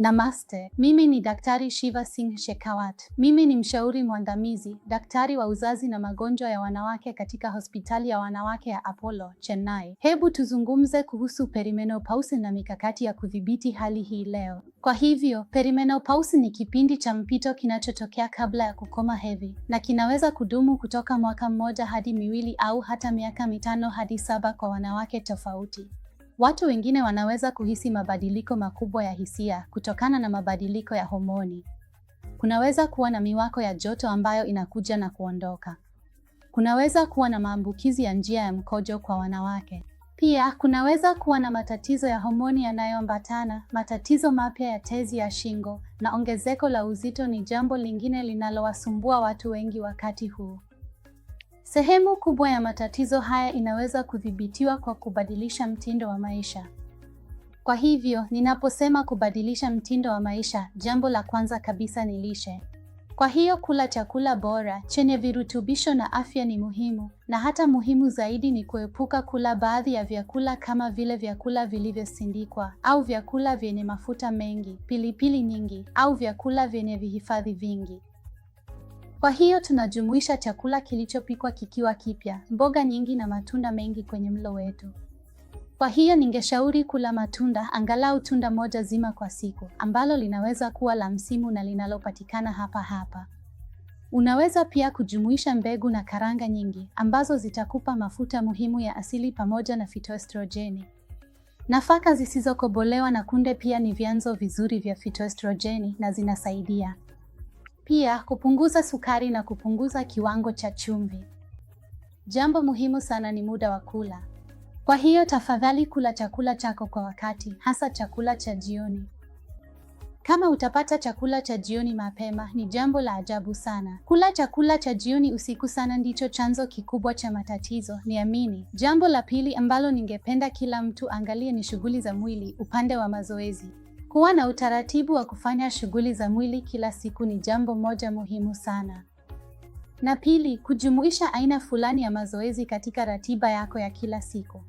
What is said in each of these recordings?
Namaste, mimi ni Daktari Shiva Singh Shekhawat. Mimi ni mshauri mwandamizi, daktari wa uzazi na magonjwa ya wanawake katika hospitali ya wanawake ya Apollo, Chennai. Hebu tuzungumze kuhusu perimenopause na mikakati ya kudhibiti hali hii leo. Kwa hivyo, perimenopause ni kipindi cha mpito kinachotokea kabla ya kukoma hedhi na kinaweza kudumu kutoka mwaka mmoja hadi miwili au hata miaka 5 hadi 7 kwa wanawake tofauti. Watu wengine wanaweza kuhisi mabadiliko makubwa ya hisia kutokana na mabadiliko ya homoni. Kunaweza kuwa na miwako ya joto ambayo inakuja na kuondoka. Kunaweza kuwa na maambukizi ya njia ya mkojo kwa wanawake. Pia, kunaweza kuwa na matatizo ya homoni yanayoambatana, matatizo mapya ya tezi ya shingo, na ongezeko la uzito ni jambo lingine linalowasumbua watu wengi wakati huu. Sehemu kubwa ya matatizo haya inaweza kudhibitiwa kwa kubadilisha mtindo wa maisha. Kwa hivyo, ninaposema kubadilisha mtindo wa maisha, jambo la kwanza kabisa ni lishe. Kwa hiyo kula chakula bora, chenye virutubisho na afya ni muhimu, na hata muhimu zaidi ni kuepuka kula baadhi ya vyakula kama vile vyakula vilivyosindikwa, au vyakula vyenye mafuta mengi, pilipili nyingi, au vyakula vyenye vihifadhi vingi. Kwa hiyo tunajumuisha chakula kilichopikwa kikiwa kipya, mboga nyingi na matunda mengi kwenye mlo wetu. Kwa hiyo ningeshauri kula matunda, angalau tunda moja zima kwa siku, ambalo linaweza kuwa la msimu na linalopatikana hapa hapa. Unaweza pia kujumuisha mbegu na karanga nyingi, ambazo zitakupa mafuta muhimu ya asili pamoja na phytoestrogeni. Nafaka zisizokobolewa na kunde pia ni vyanzo vizuri vya phytoestrogeni na zinasaidia. Pia, kupunguza sukari na kupunguza kiwango cha chumvi. Jambo muhimu sana ni muda wa kula. Kwa hiyo tafadhali kula chakula chako kwa wakati, hasa chakula cha jioni. Kama utapata chakula cha jioni mapema, ni jambo la ajabu sana. Kula chakula cha jioni usiku sana ndicho chanzo kikubwa cha matatizo, niamini. Jambo la pili ambalo ningependa kila mtu angalie ni shughuli za mwili, upande wa mazoezi. Kuwa na utaratibu wa kufanya shughuli za mwili kila siku ni jambo moja muhimu sana. Na pili, kujumuisha aina fulani ya mazoezi katika ratiba yako ya kila siku.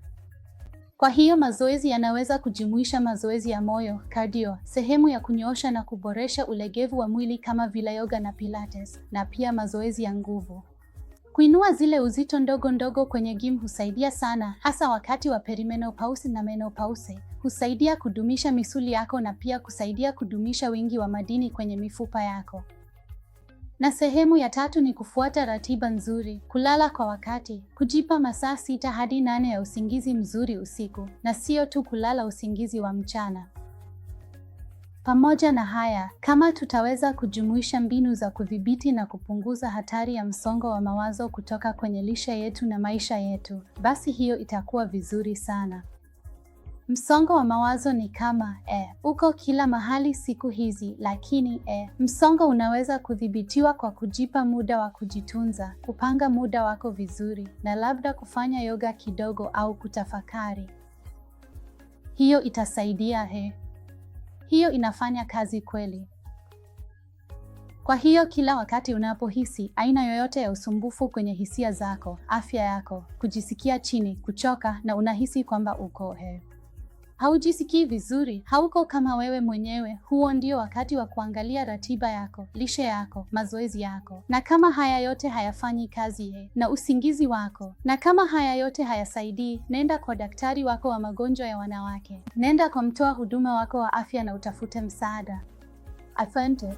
Kwa hiyo mazoezi yanaweza kujumuisha mazoezi ya moyo, cardio, sehemu ya kunyoosha na kuboresha ulegevu wa mwili kama vile yoga na pilates, na pia mazoezi ya nguvu. Kuinua zile uzito ndogo ndogo kwenye gym husaidia sana, hasa wakati wa perimenopause na menopause. Husaidia kudumisha misuli yako na pia kusaidia kudumisha wingi wa madini kwenye mifupa yako. Na sehemu ya tatu ni kufuata ratiba nzuri, kulala kwa wakati, kujipa masaa 6 hadi 8 ya usingizi mzuri usiku, na sio tu kulala usingizi wa mchana. Pamoja na haya, kama tutaweza kujumuisha mbinu za kudhibiti na kupunguza hatari ya msongo wa mawazo kutoka kwenye lishe yetu na maisha yetu, basi hiyo itakuwa vizuri sana. Msongo wa mawazo ni kama uko kila mahali siku hizi, lakini msongo unaweza kudhibitiwa kwa kujipa muda wa kujitunza, kupanga muda wako vizuri, na labda kufanya yoga kidogo au kutafakari. Hiyo itasaidia Hiyo inafanya kazi kweli. Kwa hiyo kila wakati unapohisi aina yoyote ya usumbufu kwenye hisia zako, afya yako, kujisikia chini, kuchoka na unahisi kwamba uko haujisikii vizuri, hauko kama wewe mwenyewe, huo ndio wakati wa kuangalia ratiba yako, lishe yako, mazoezi yako. Na kama haya yote hayafanyi kazi na usingizi wako, na kama haya yote hayasaidii, nenda kwa daktari wako wa magonjwa ya wanawake. Nenda kwa mtoa huduma wako wa afya na utafute msaada. Asante.